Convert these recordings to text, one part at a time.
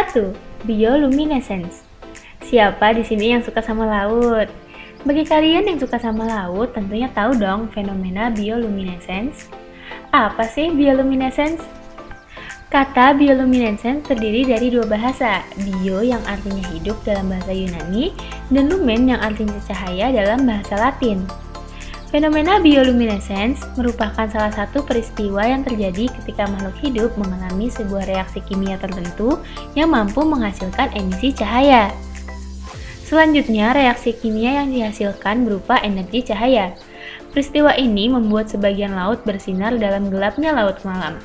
1. Bioluminescence. Siapa di sini yang suka sama laut? Bagi kalian yang suka sama laut, tentunya tahu dong fenomena bioluminescence. Apa sih bioluminescence? Kata bioluminescence terdiri dari dua bahasa, bio yang artinya hidup dalam bahasa Yunani, dan lumen yang artinya cahaya dalam bahasa Latin. Fenomena bioluminescence merupakan salah satu peristiwa yang terjadi ketika makhluk hidup mengalami sebuah reaksi kimia tertentu yang mampu menghasilkan emisi cahaya. Selanjutnya, reaksi kimia yang dihasilkan berupa energi cahaya. Peristiwa ini membuat sebagian laut bersinar dalam gelapnya laut malam.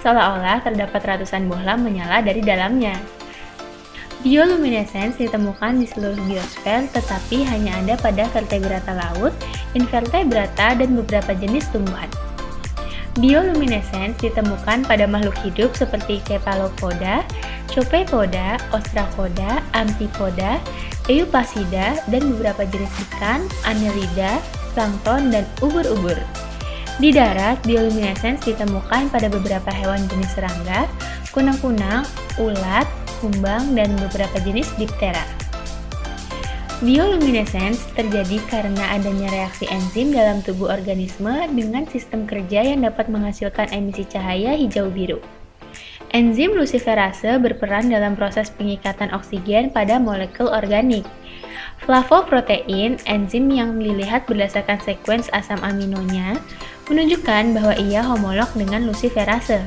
Seolah-olah terdapat ratusan bohlam menyala dari dalamnya. Bioluminescence ditemukan di seluruh biosfer, tetapi hanya ada pada vertebrata laut, invertebrata, dan beberapa jenis tumbuhan. Bioluminescence ditemukan pada makhluk hidup seperti cephalopoda, copepoda, ostracoda, amphipoda, eupasida, dan beberapa jenis ikan, annelida, plankton, dan ubur-ubur. Di darat, bioluminescence ditemukan pada beberapa hewan jenis serangga, kunang-kunang, ulat, kumbang, dan beberapa jenis diptera. Bioluminescence terjadi karena adanya reaksi enzim dalam tubuh organisme dengan sistem kerja yang dapat menghasilkan emisi cahaya hijau biru. Enzim luciferase berperan dalam proses pengikatan oksigen pada molekul organik. Flavoprotein, enzim yang dilihat berdasarkan sekuens asam aminonya, menunjukkan bahwa ia homolog dengan luciferase.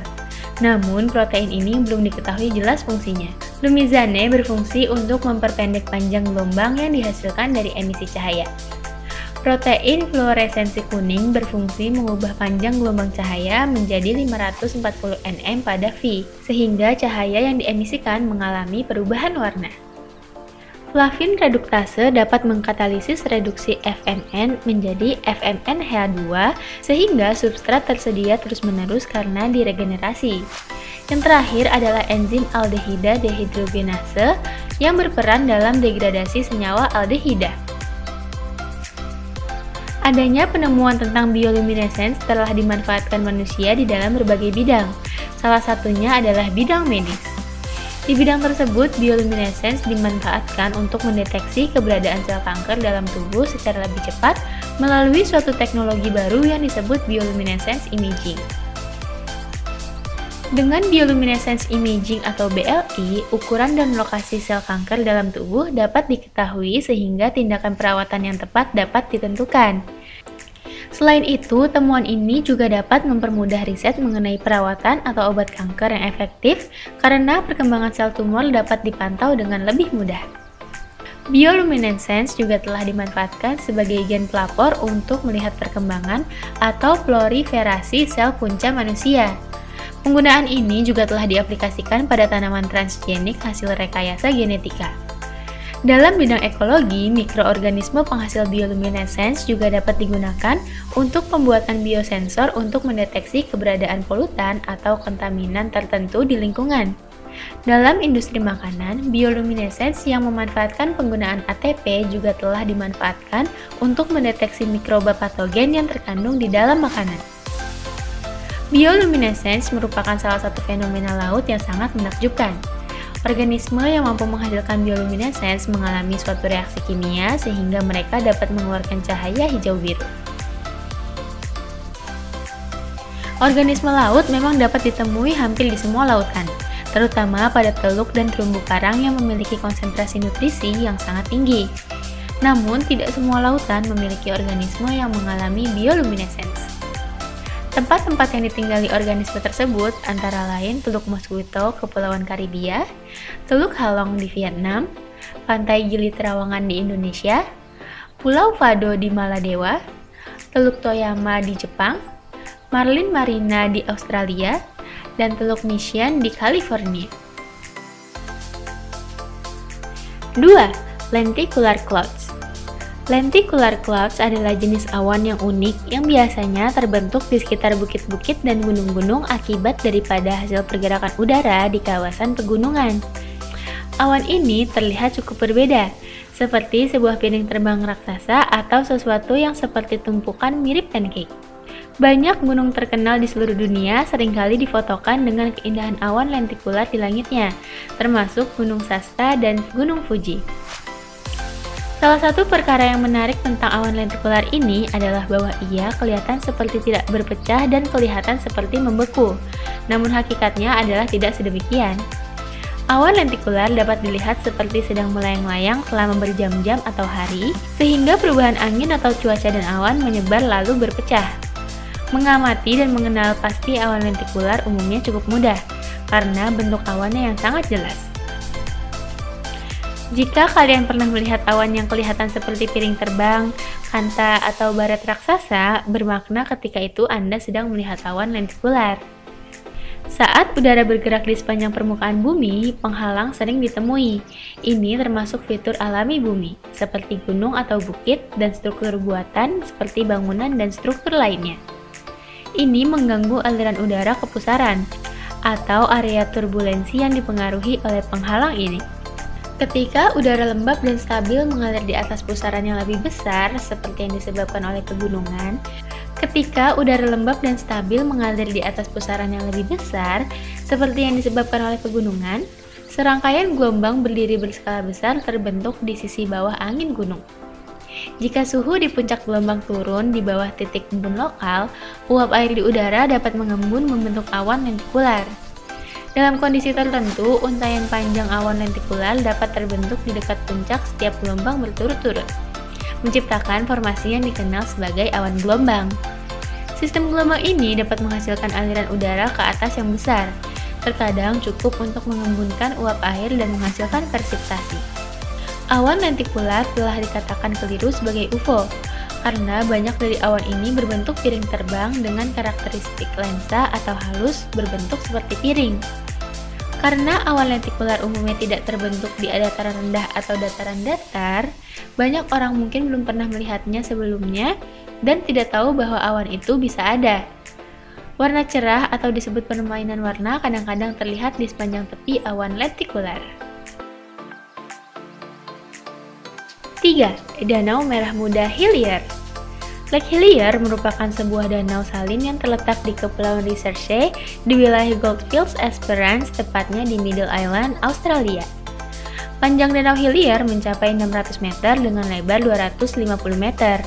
Namun, protein ini belum diketahui jelas fungsinya. Lumizane berfungsi untuk memperpendek panjang gelombang yang dihasilkan dari emisi cahaya. Protein fluoresensi kuning berfungsi mengubah panjang gelombang cahaya menjadi 540 nm pada V, sehingga cahaya yang diemisikan mengalami perubahan warna. Flavin reduktase dapat mengkatalisis reduksi FMN menjadi FMNH2 sehingga substrat tersedia terus-menerus karena diregenerasi. Yang terakhir adalah enzim aldehida dehidrogenase yang berperan dalam degradasi senyawa aldehida. Adanya penemuan tentang bioluminescence telah dimanfaatkan manusia di dalam berbagai bidang. Salah satunya adalah bidang medis. Di bidang tersebut, bioluminescence dimanfaatkan untuk mendeteksi keberadaan sel kanker dalam tubuh secara lebih cepat melalui suatu teknologi baru yang disebut bioluminescence imaging. Dengan bioluminescence imaging atau BLI, ukuran dan lokasi sel kanker dalam tubuh dapat diketahui sehingga tindakan perawatan yang tepat dapat ditentukan. Selain itu, temuan ini juga dapat mempermudah riset mengenai perawatan atau obat kanker yang efektif karena perkembangan sel tumor dapat dipantau dengan lebih mudah. Bioluminescence juga telah dimanfaatkan sebagai gen pelapor untuk melihat perkembangan atau proliferasi sel punca manusia. Penggunaan ini juga telah diaplikasikan pada tanaman transgenik hasil rekayasa genetika. Dalam bidang ekologi, mikroorganisme penghasil bioluminescence juga dapat digunakan untuk pembuatan biosensor untuk mendeteksi keberadaan polutan atau kontaminan tertentu di lingkungan. Dalam industri makanan, bioluminescence yang memanfaatkan penggunaan ATP juga telah dimanfaatkan untuk mendeteksi mikroba patogen yang terkandung di dalam makanan. Bioluminescence merupakan salah satu fenomena laut yang sangat menakjubkan. Organisme yang mampu menghasilkan bioluminescence mengalami suatu reaksi kimia sehingga mereka dapat mengeluarkan cahaya hijau biru. Organisme laut memang dapat ditemui hampir di semua lautan, terutama pada teluk dan terumbu karang yang memiliki konsentrasi nutrisi yang sangat tinggi. Namun, tidak semua lautan memiliki organisme yang mengalami bioluminescence. Tempat-tempat yang ditinggali organisme tersebut antara lain Teluk Mosquito, Kepulauan Karibia, Teluk Halong di Vietnam, Pantai Gili Trawangan di Indonesia, Pulau Fado di Maladewa, Teluk Toyama di Jepang, Marlin Marina di Australia, dan Teluk Mission di California. 2. Lenticular clouds. Lenticular clouds adalah jenis awan yang unik yang biasanya terbentuk di sekitar bukit-bukit dan gunung-gunung akibat daripada hasil pergerakan udara di kawasan pegunungan. Awan ini terlihat cukup berbeda, seperti sebuah piring terbang raksasa atau sesuatu yang seperti tumpukan mirip pancake. Banyak gunung terkenal di seluruh dunia seringkali difotokan dengan keindahan awan lentikular di langitnya, termasuk Gunung Shasta dan Gunung Fuji. Salah satu perkara yang menarik tentang awan lentikular ini adalah bahwa ia kelihatan seperti tidak berpecah dan kelihatan seperti membeku. Namun hakikatnya adalah tidak sedemikian. Awan lentikular dapat dilihat seperti sedang melayang-layang selama berjam-jam atau hari, sehingga perubahan angin atau cuaca dan awan menyebar lalu berpecah. Mengamati dan mengenal pasti awan lentikular umumnya cukup mudah, karena bentuk awannya yang sangat jelas. Jika kalian pernah melihat awan yang kelihatan seperti piring terbang, kanta, atau baret raksasa, bermakna ketika itu Anda sedang melihat awan lentikular. Saat udara bergerak di sepanjang permukaan bumi, penghalang sering ditemui. Ini termasuk fitur alami bumi, seperti gunung atau bukit, dan struktur buatan seperti bangunan dan struktur lainnya. Ini mengganggu aliran udara ke pusaran, atau area turbulensi yang dipengaruhi oleh penghalang ini. Ketika udara lembab dan stabil mengalir di atas pusaran yang lebih besar, seperti yang disebabkan oleh pegunungan, serangkaian gelombang berdiri berskala besar terbentuk di sisi bawah angin gunung. Jika suhu di puncak gelombang turun di bawah titik embun lokal, uap air di udara dapat mengembun membentuk awan lentikular. Dalam kondisi tertentu, untaian panjang awan lentikular dapat terbentuk di dekat puncak setiap gelombang berturut-turut, menciptakan formasi yang dikenal sebagai awan gelombang. Sistem gelombang ini dapat menghasilkan aliran udara ke atas yang besar, terkadang cukup untuk mengembunkan uap air dan menghasilkan presipitasi. Awan lentikular telah dikatakan keliru sebagai UFO, karena banyak dari awan ini berbentuk piring terbang dengan karakteristik lensa atau halus berbentuk seperti piring. Karena awan lentikular umumnya tidak terbentuk di dataran rendah atau dataran datar, banyak orang mungkin belum pernah melihatnya sebelumnya dan tidak tahu bahwa awan itu bisa ada. Warna cerah atau disebut permainan warna kadang-kadang terlihat di sepanjang tepi awan lentikular. 3. Danau Merah Muda Hillier. Lake Hillier merupakan sebuah danau salin yang terletak di Kepulauan Research di wilayah Goldfields Esperance, tepatnya di Middle Island, Australia. Panjang Danau Hillier mencapai 600 meter dengan lebar 250 meter.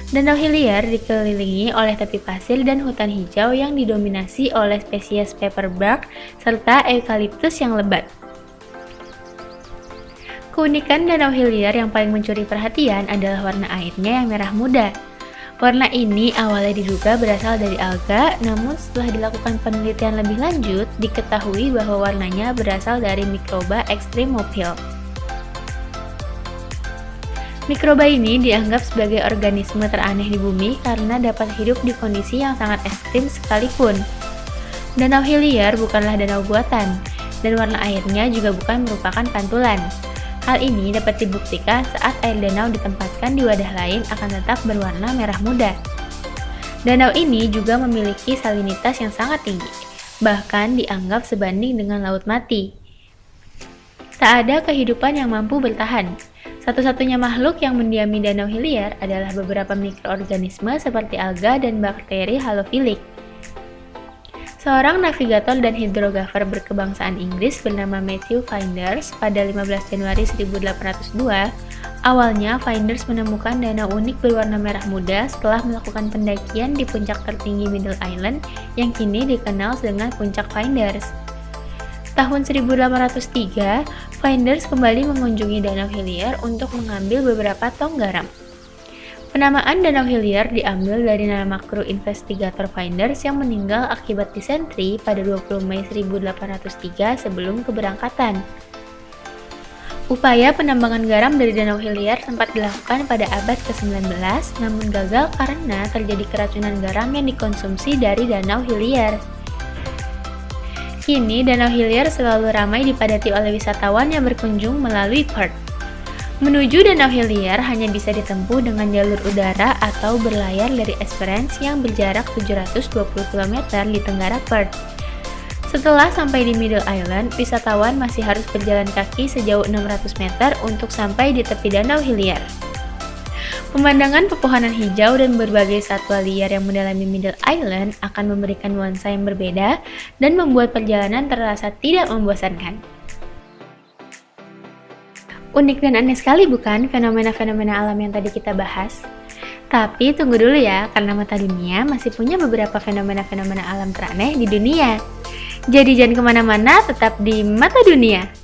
Danau Hillier dikelilingi oleh tepi pasir dan hutan hijau yang didominasi oleh spesies paperbark serta eukaliptus yang lebat. Keunikan Danau Hillier yang paling mencuri perhatian adalah warna airnya yang merah muda. Warna ini awalnya diduga berasal dari alga, namun setelah dilakukan penelitian lebih lanjut, diketahui bahwa warnanya berasal dari mikroba Extremophile. Mikroba ini dianggap sebagai organisme teraneh di bumi karena dapat hidup di kondisi yang sangat ekstrim sekalipun. Danau Hillier bukanlah danau buatan, dan warna airnya juga bukan merupakan pantulan. Hal ini dapat dibuktikan saat air danau ditempatkan di wadah lain akan tetap berwarna merah muda. Danau ini juga memiliki salinitas yang sangat tinggi, bahkan dianggap sebanding dengan laut mati. Tak ada kehidupan yang mampu bertahan. Satu-satunya makhluk yang mendiami Danau Hillier adalah beberapa mikroorganisme seperti alga dan bakteri halofilik. Seorang navigator dan hidrografer berkebangsaan Inggris bernama Matthew Flinders pada 15 Januari 1802, awalnya Flinders menemukan danau unik berwarna merah muda setelah melakukan pendakian di puncak tertinggi Middle Island yang kini dikenal dengan Puncak Flinders. Tahun 1803, Flinders kembali mengunjungi Danau Hillier untuk mengambil beberapa tong garam. Penamaan Danau Hillier diambil dari nama kru investigator Flinders yang meninggal akibat disentri pada 20 Mei 1803 sebelum keberangkatan. Upaya penambangan garam dari Danau Hillier sempat dilakukan pada abad ke-19, namun gagal karena terjadi keracunan garam yang dikonsumsi dari Danau Hillier. Kini Danau Hillier selalu ramai dipadati oleh wisatawan yang berkunjung melalui Perth. Menuju Danau Hillier hanya bisa ditempuh dengan jalur udara atau berlayar dari Esperance yang berjarak 720 km di tenggara Perth. Setelah sampai di Middle Island, wisatawan masih harus berjalan kaki sejauh 600 meter untuk sampai di tepi Danau Hillier. Pemandangan pepohonan hijau dan berbagai satwa liar yang mendalami Middle Island akan memberikan nuansa yang berbeda dan membuat perjalanan terasa tidak membosankan. Unik dan aneh sekali bukan fenomena-fenomena alam yang tadi kita bahas? Tapi tunggu dulu ya, karena mata dunia masih punya beberapa fenomena-fenomena alam teraneh di dunia. Jadi jangan kemana-mana, tetap di Mata Dunia.